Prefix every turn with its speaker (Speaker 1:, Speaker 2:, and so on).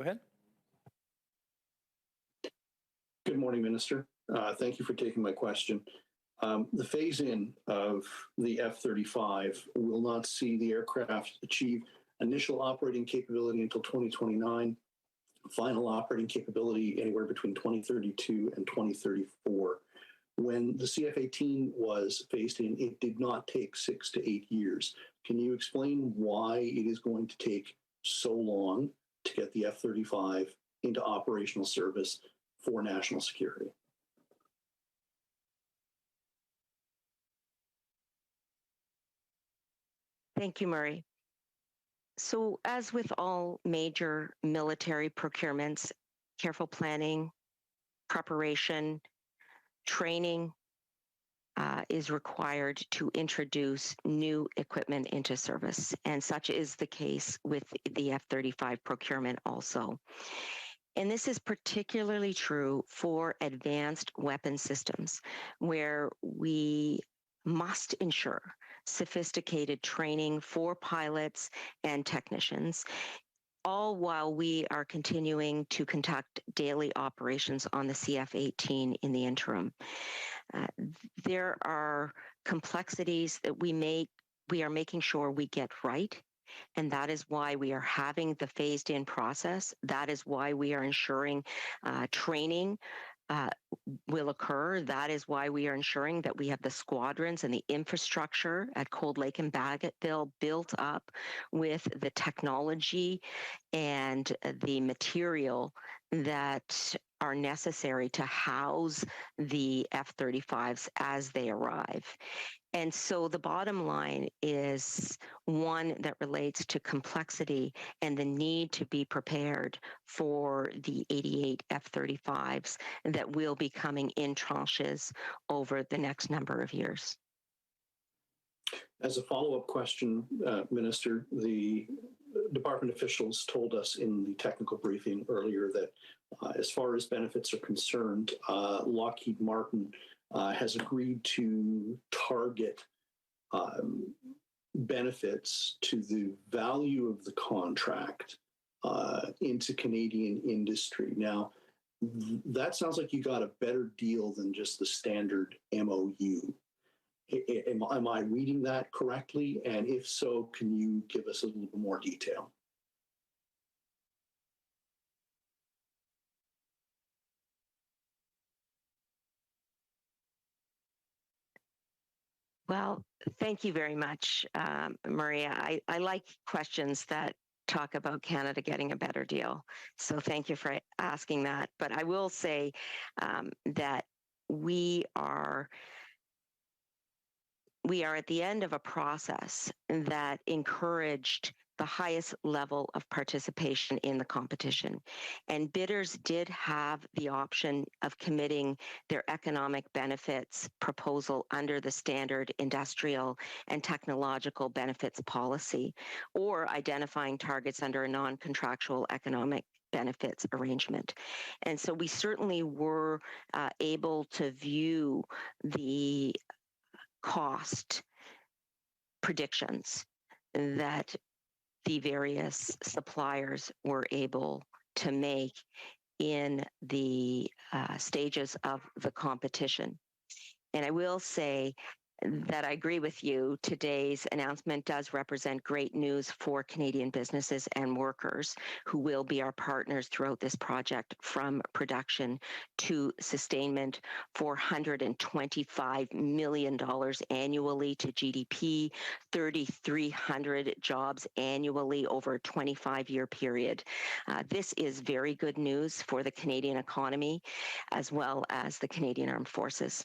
Speaker 1: Go ahead.
Speaker 2: Good morning, Minister. Thank you for taking my question. The phase-in of the F-35 will not see the aircraft achieve initial operating capability until 2029, final operating capability anywhere between 2032 and 2034. When the CF-18 was phased in, it did not take 6 to 8 years. Can you explain why it is going to take so long to get the F-35 into operational service for national security?
Speaker 3: Thank you, Murray. So as with all major military procurements, careful planning, preparation, training is required to introduce new equipment into service. And such is the case with the F-35 procurement also. And this is particularly true for advanced weapon systems, where we must ensure sophisticated training for pilots and technicians, all while we are continuing to conduct daily operations on the CF-18 in the interim. There are complexities that we are making sure we get right. And that is why we are having the phased-in process. That is why we are ensuring training will occur. That is why we are ensuring that we have the squadrons and the infrastructure at Cold Lake and Bagotville built up with the technology and the material that are necessary to house the F-35s as they arrive. And so the bottom line is one that relates to complexity and the need to be prepared for the 88 F-35s that will be coming in tranches over the next number of years.
Speaker 2: As a follow-up question, Minister, the department officials told us in the technical briefing earlier that as far as benefits are concerned, Lockheed Martin has agreed to target benefits to the value of the contract into Canadian industry. Now, that sounds like you got a better deal than just the standard MOU. Am I reading that correctly? And if so, can you give us a little bit more detail?
Speaker 3: Well, thank you very much, Maria. I like questions that talk about Canada getting a better deal. So thank you for asking that. But I will say that we are at the end of a process that encouraged the highest level of participation in the competition. And bidders did have the option of committing their economic benefits proposal under the standard industrial and technological benefits policy, or identifying targets under a non-contractual economic benefits arrangement. And so we certainly were able to view the cost predictions that the various suppliers were able to make in the stages of the competition. And I will say that I agree with you. Today's announcement does represent great news for Canadian businesses and workers who will be our partners throughout this project, from production to sustainment. $425 million annually to GDP, 3,300 jobs annually over a 25-year period. This is very good news for the Canadian economy as well as the Canadian Armed Forces.